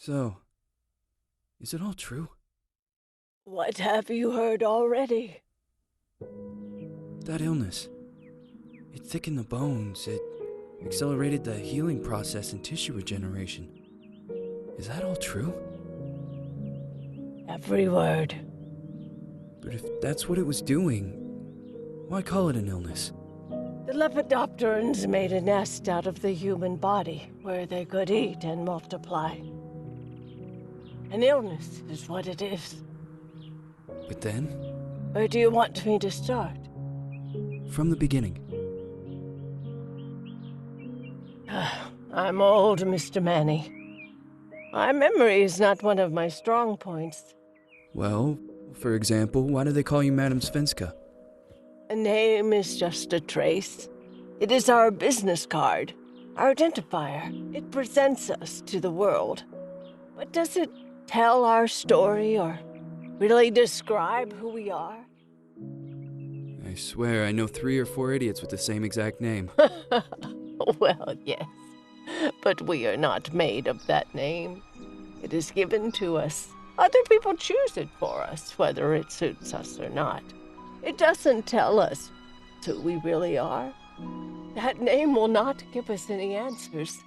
So, is it all true? What have you heard already? That illness. It thickened the bones. It accelerated the healing process and tissue regeneration. Is that all true? Every word. But if that's what it was doing, why call it an illness? The Lepidopterans made a nest out of the human body where they could eat and multiply. An illness is what it is. But then, Where do you want me to start? from the beginning. I'm old, Mr. Manny. My memory is not one of my strong points. Well, for example, why do they call you Madame Svenska? A name is just a trace. It is our business card, our identifier. It presents us to the world. But does it tell our story or really describe who we are? I swear I know 3 or 4 idiots with the same exact name. Well, yes. But we are not made of that name. It is given to us. Other people choose it for us, whether it suits us or not. It doesn't tell us who we really are. That name will not give us any answers.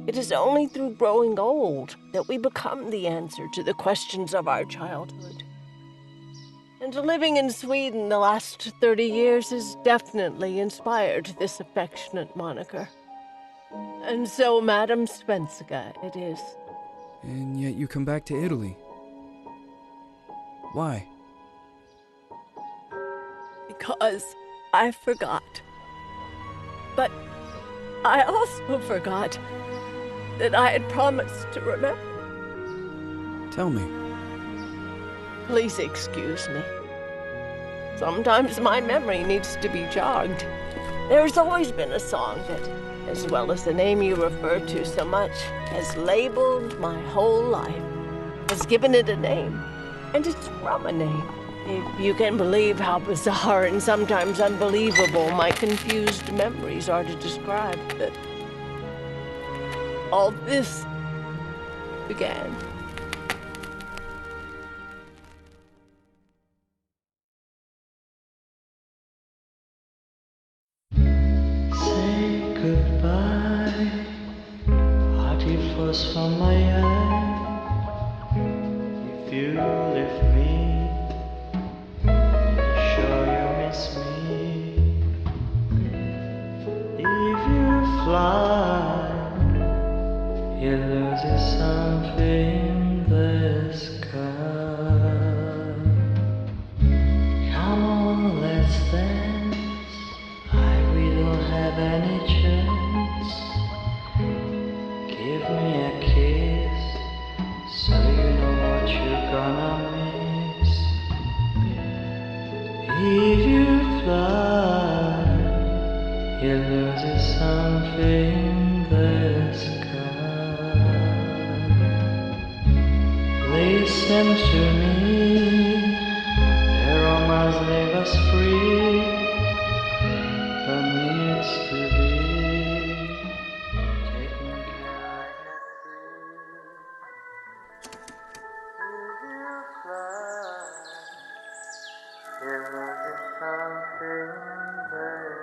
It is only through growing old that we become the answer to the questions of our childhood. And living in Sweden the last 30 years has definitely inspired this affectionate moniker. And so, Madam Svenska, it is. And yet you come back to Italy. Why? Because I forgot. But I also forgot that I had promised to remember. Tell me. Please excuse me. Sometimes my memory needs to be jogged. There's always been a song that, as well as the name you refer to so much, has labeled my whole life, has given it a name, and it's from a name. If you can believe how bizarre and sometimes unbelievable my confused memories are to describe that all this began. Say goodbye, hearty frost from my eye. If you leave me, sure you miss me. If you fly, you lose something in the sky. Come on, let's dance. We don't have any chance. Give me a kiss, so you know what you're gonna miss. If you fly, you lose something in the sky. Listen to me, the romance leave us free. Needs to be taken care of. If you fly, there is something there.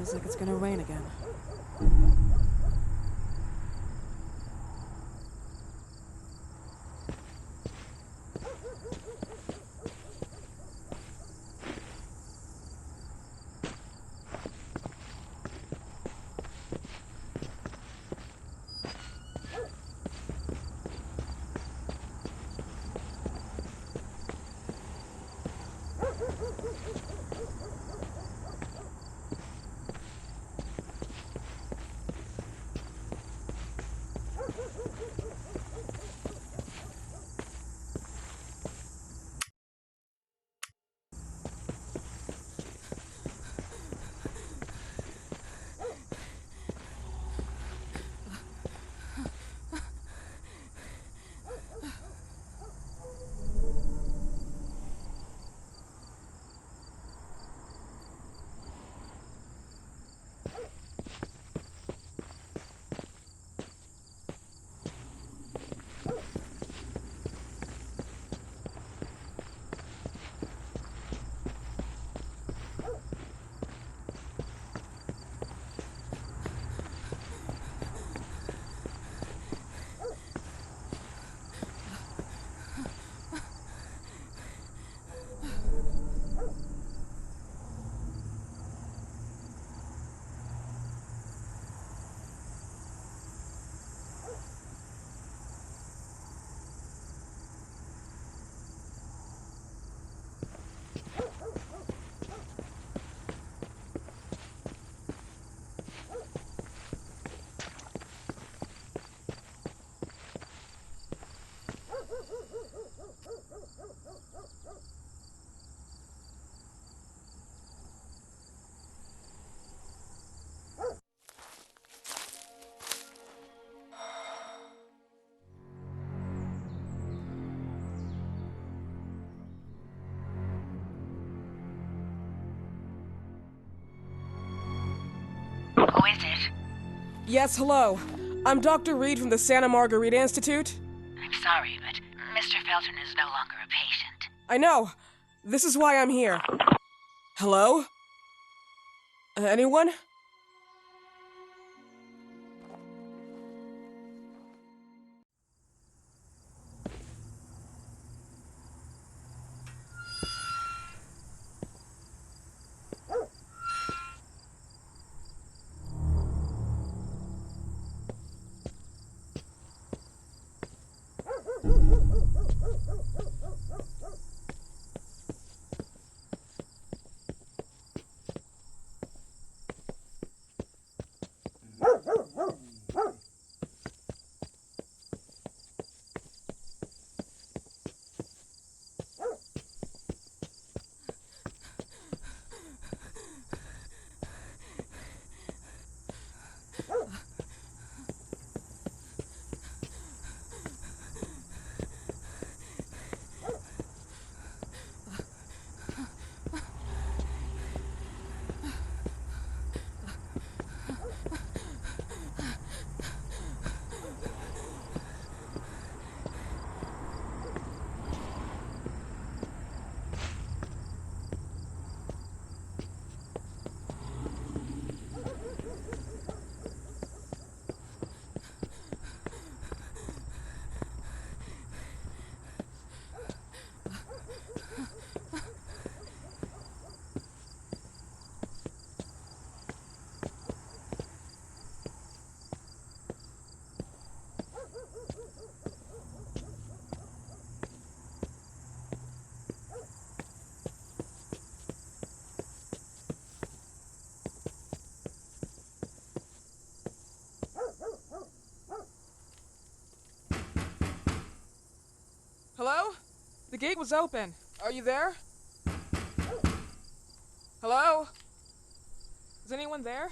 Feels like it's gonna rain again. Who is it? Yes, hello. I'm Dr. Reed from the Santa Margarita Institute. I'm sorry, but Mr. Felton is no longer a patient. I know. This is why I'm here. Hello? Anyone? Hello? The gate was open. Are you there? Hello? Is anyone there?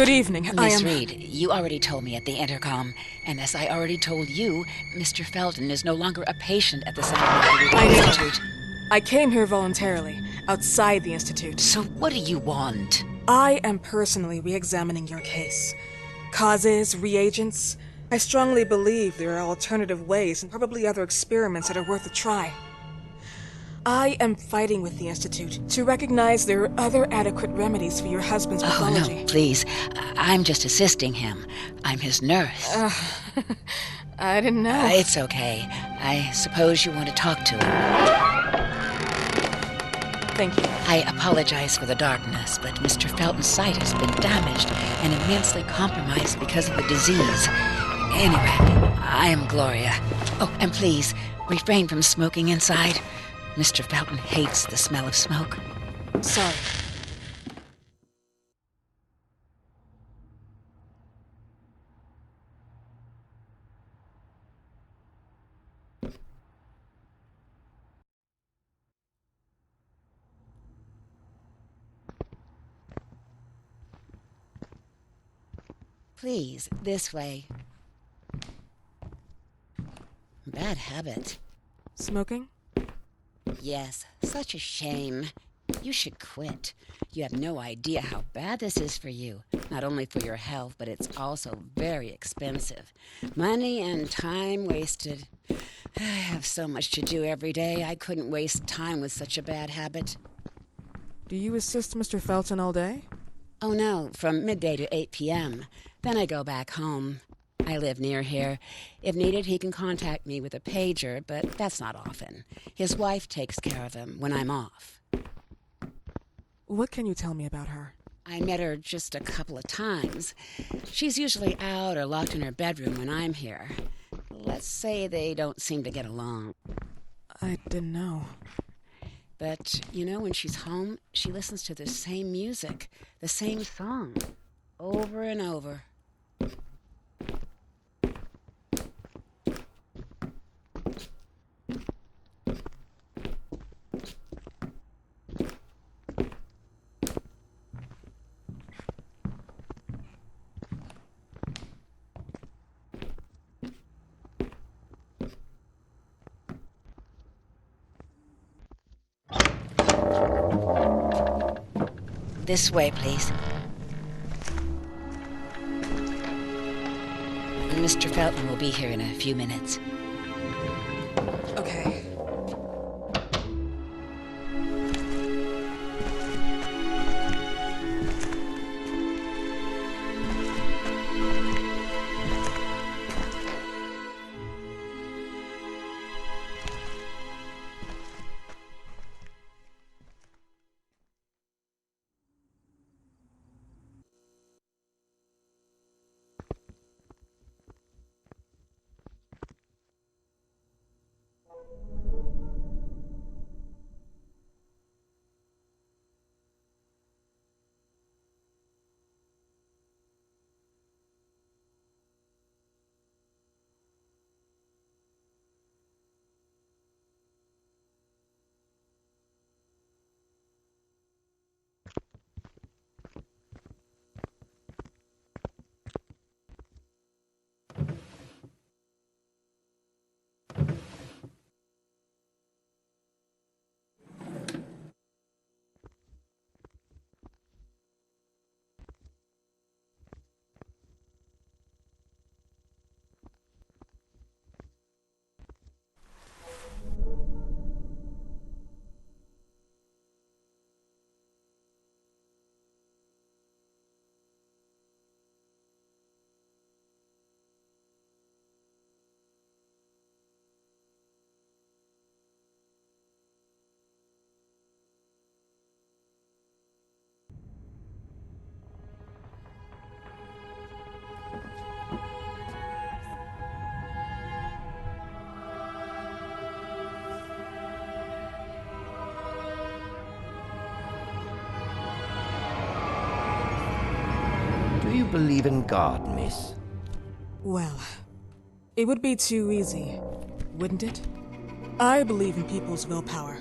Good evening. I Miss am... Reed, you already told me at the intercom, and as I already told you, Mr. Felton is no longer a patient at the Psychiatric I know. Institute. I came here voluntarily, outside the Institute. So what do you want? I am personally re-examining your case. Causes, reagents. I strongly believe there are alternative ways and probably other experiments that are worth a try. I am fighting with the Institute to recognize there are other adequate remedies for your husband's pathology. Oh, no, please. I'm just assisting him. I'm his nurse. I didn't know. It's okay. I suppose you want to talk to him. Thank you. I apologize for the darkness, but Mr. Felton's sight has been damaged and immensely compromised because of the disease. Anyway, I am Gloria. Oh, and please, refrain from smoking inside. Mr. Felton hates the smell of smoke. Sorry. Please, this way. Bad habit. Smoking? Yes, such a shame. You should quit. You have no idea how bad this is for you. Not only for your health, but it's also very expensive. Money and time wasted. I have so much to do every day. I couldn't waste time with such a bad habit. Do you assist Mr. Felton all day? Oh no, from midday to 8 p.m. Then I go back home. I live near here. If needed, he can contact me with a pager, but that's not often. His wife takes care of him when I'm off. What can you tell me about her? I met her just a couple of times. She's usually out or locked in her bedroom when I'm here. Let's say they don't seem to get along. I didn't know. But, you know, when she's home, she listens to the same music, the same song, over and over. This way, please. Mr. Felton will be here in a few minutes. Okay. Do you believe in God, miss? Well, it would be too easy, wouldn't it? I believe in people's willpower.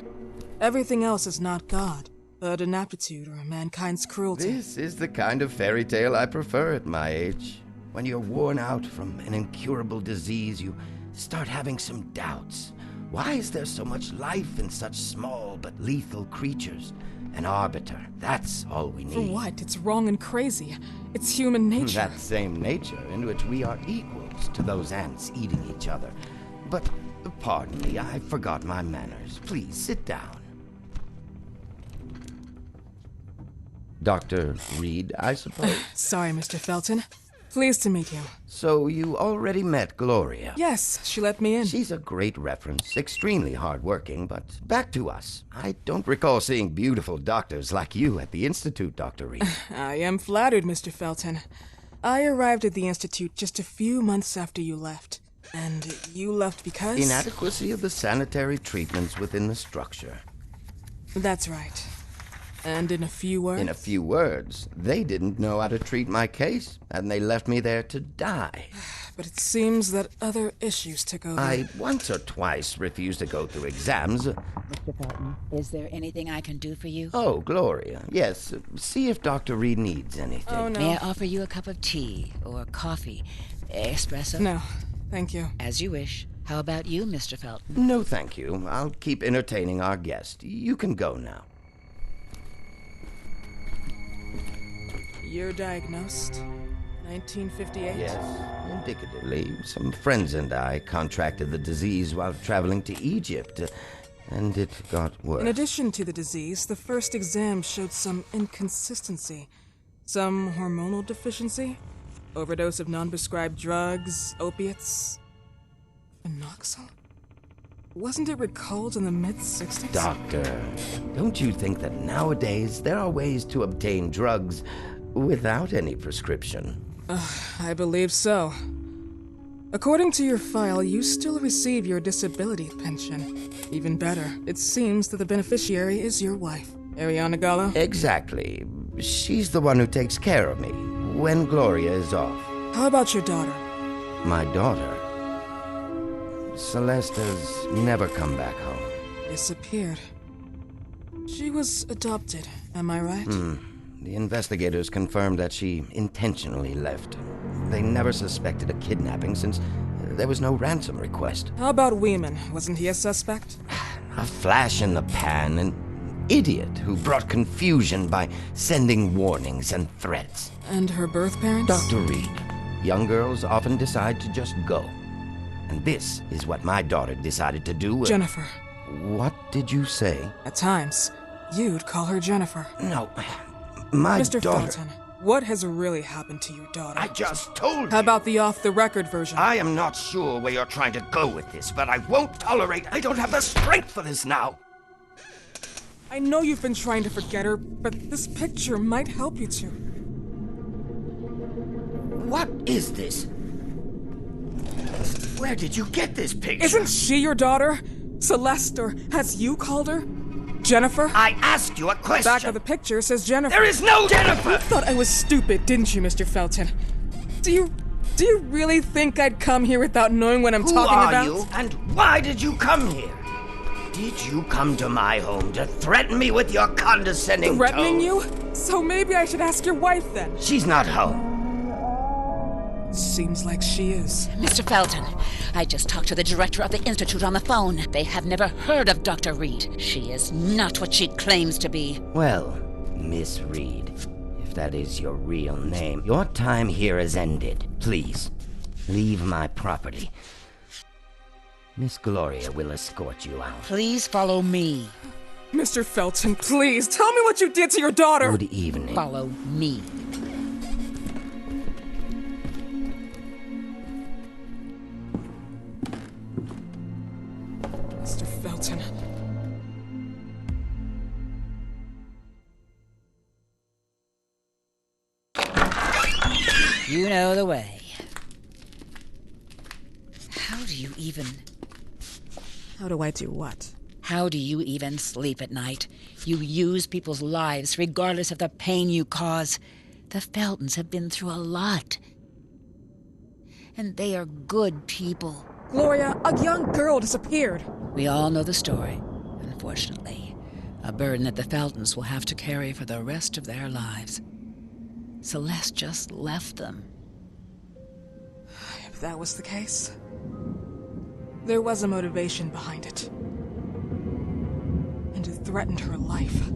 Everything else is not God. but an aptitude or mankind's cruelty. This is the kind of fairy tale I prefer at my age. When you're worn out from an incurable disease, you start having some doubts. Why is there so much life in such small but lethal creatures? An arbiter, that's all we need. For what? It's wrong and crazy. It's human nature. That same nature in which we are equals to those ants eating each other. But, pardon me, I forgot my manners. Please, sit down. Dr. Reed, I suppose? Sorry, Mr. Felton. Pleased to meet you. So you already met Gloria? Yes, she let me in. She's a great reference, extremely hardworking, but back to us. I don't recall seeing beautiful doctors like you at the Institute, Dr. Reed. I am flattered, Mr. Felton. I arrived at the Institute just a few months after you left. And you left because? Inadequacy of the sanitary treatments within the structure. That's right. And in a few words? In a few words, they didn't know how to treat my case, and they left me there to die. But it seems that other issues took over. I once or twice refused to go through exams. Mr. Felton, is there anything I can do for you? Oh, Gloria, yes. See if Dr. Reed needs anything. Oh, no. May I offer you a cup of tea or coffee? Espresso? No, thank you. As you wish. How about you, Mr. Felton? No, thank you. I'll keep entertaining our guest. You can go now. You're diagnosed? 1958? Yes, indicatively. Some friends and I contracted the disease while traveling to Egypt, and it got worse. In addition to the disease, the first exam showed some inconsistency. Some hormonal deficiency? Overdose of non-prescribed drugs, opiates? Phenoxyl? Wasn't it recalled in the mid-60s? Doctor, don't you think that nowadays there are ways to obtain drugs without any prescription? I believe so. According to your file, you still receive your disability pension. Even better, it seems that the beneficiary is your wife, Ariana Gallo. Exactly. She's the one who takes care of me when Gloria is off. How about your daughter? My daughter, Celeste, has never come back home. Disappeared. She was adopted, am I right? The investigators confirmed that she intentionally left. They never suspected a kidnapping since there was no ransom request. How about Weeman? Wasn't he a suspect? A flash in the pan, an idiot who brought confusion by sending warnings and threats. And her birth parents? Dr. Reed, young girls often decide to just go. And this is what my daughter decided to do. Jennifer. What did you say? At times, you'd call her Jennifer. No, my Mr. daughter... Felton, what has really happened to your daughter? I just told you. How about the off-the-record version? I am not sure where you're trying to go with this, but I won't tolerate... I don't have the strength for this now. I know you've been trying to forget her, but this picture might help you to. What is this? Where did you get this picture? Isn't she your daughter? Celeste, or has you called her? Jennifer? I asked you a question. Back of the picture says Jennifer. There is no Jennifer! You thought I was stupid, didn't you, Mr. Felton? Do you really think I'd come here without knowing what I'm talking about? Who are you, and why did you come here? Did you come to my home to threaten me with your condescending Threatening tone? you? So maybe I should ask your wife then. She's not home. Seems like she is. Mr. Felton, I just talked to the director of the Institute on the phone. They have never heard of Dr. Reed. She is not what she claims to be. Well, Miss Reed, if that is your real name, your time here has ended. Please, leave my property. Miss Gloria will escort you out. Please follow me. Mr. Felton, please, tell me what you did to your daughter! Good evening. Follow me. Mr. Felton. You know the way. How do you even... How do I do what? How do you even sleep at night? You use people's lives regardless of the pain you cause. The Feltons have been through a lot. And they are good people. Gloria, a young girl disappeared. We all know the story, unfortunately. A burden that the Feltons will have to carry for the rest of their lives. Celeste just left them. If that was the case, there was a motivation behind it. And it threatened her life.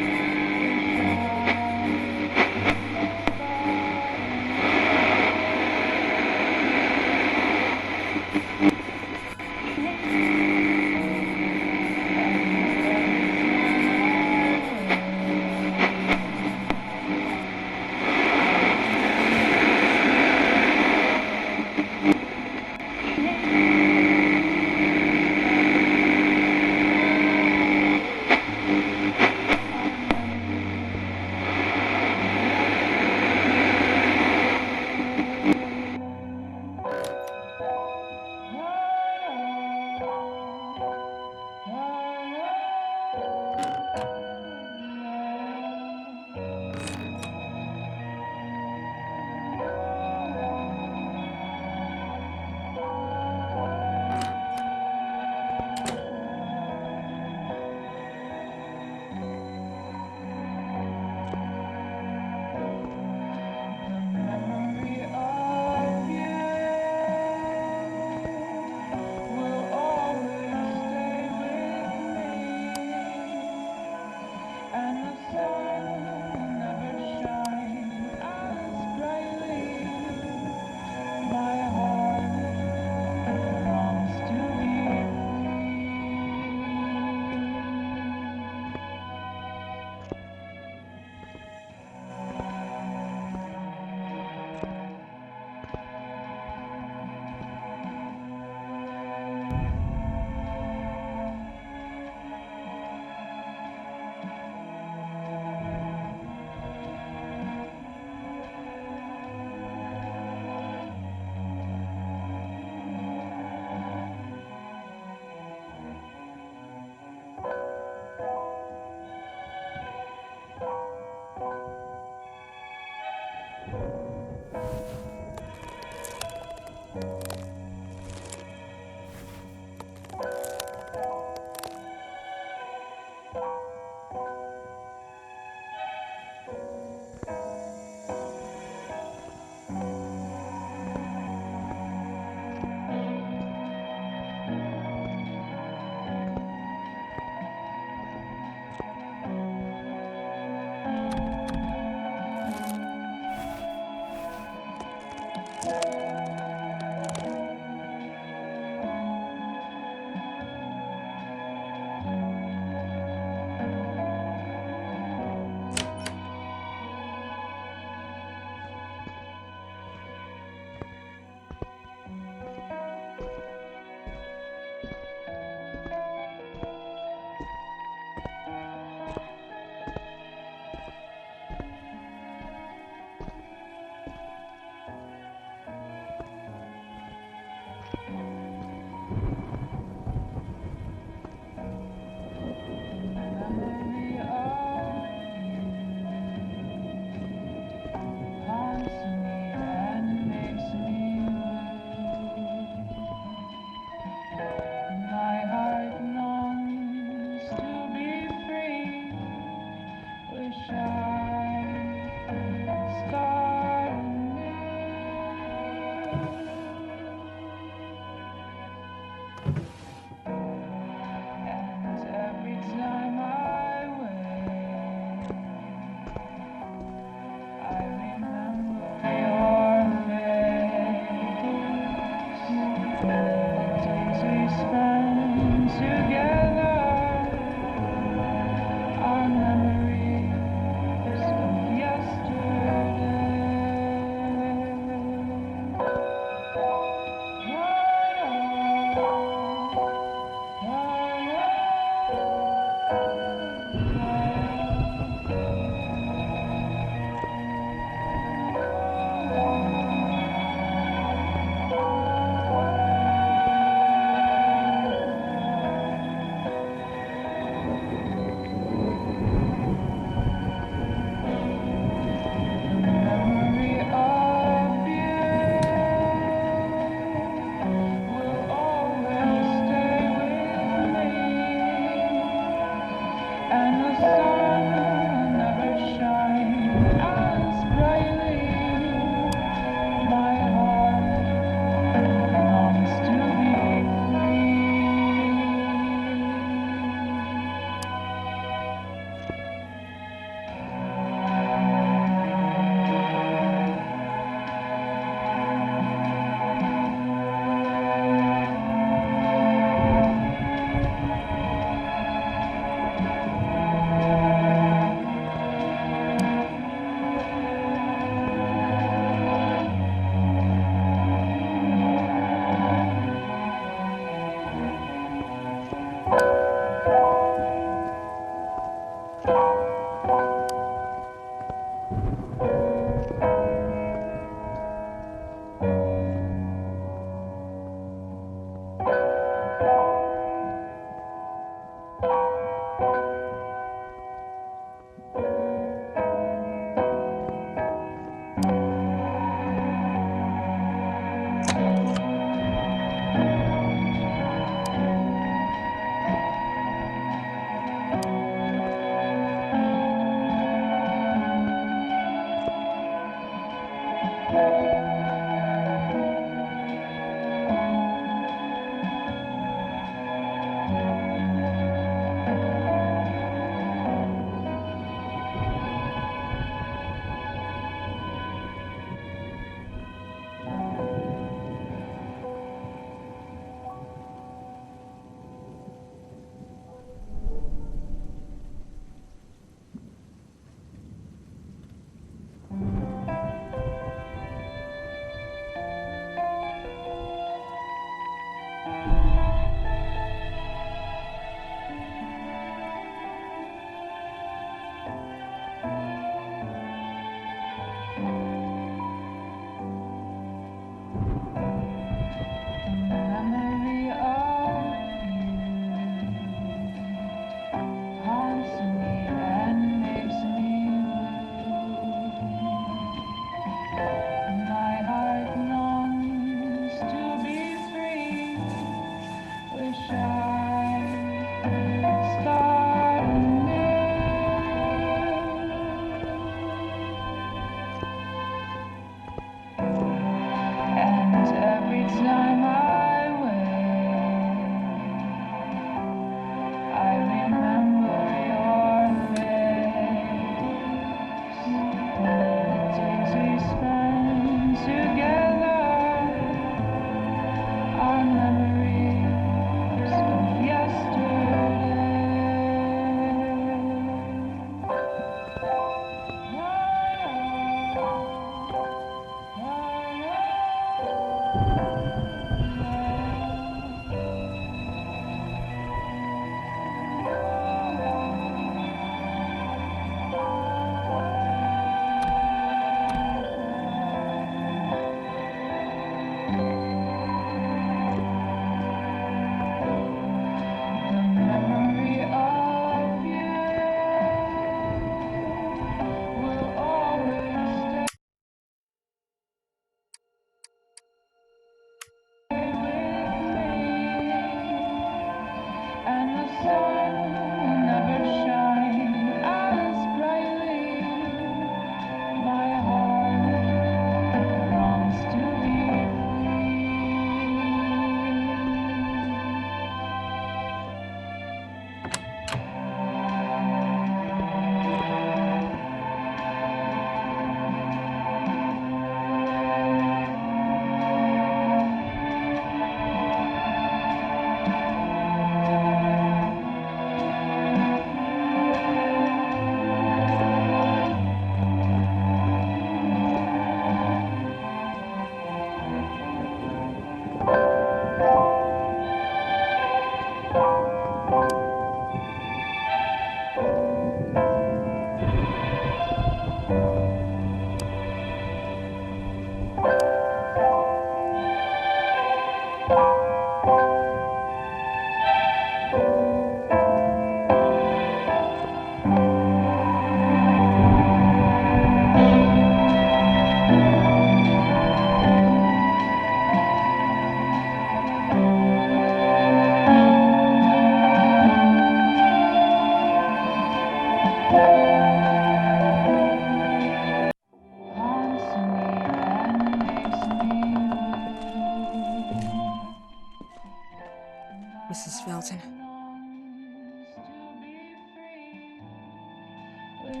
Are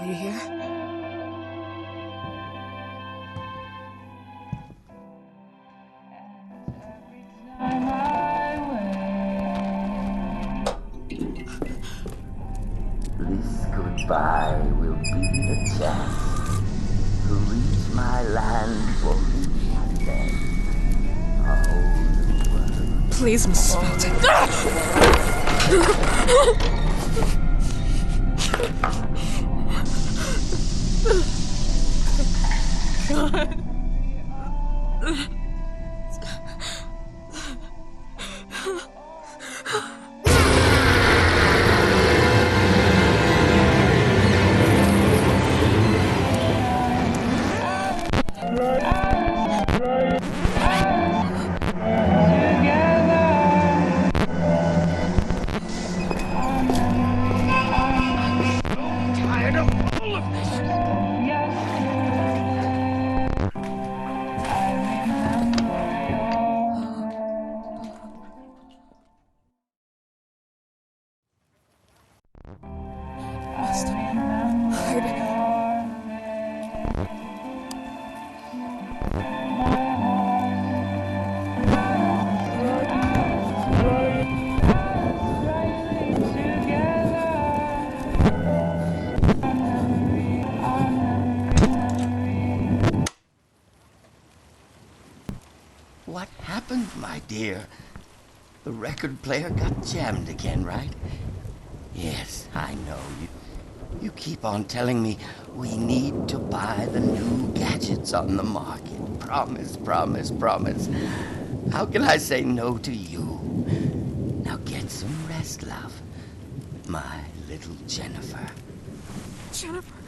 you here? This goodbye will be the chance to reach my land for one day. A whole new world. Please, Mrs. Belton. Tired of all of this. Must hide. What happened, my dear? The record player got jammed again, right? Yes, I know. You keep on telling me we need to buy the new gadgets on the market. Promise, promise, promise. How can I say no to you? Now get some rest, love. My little Jennifer. Jennifer.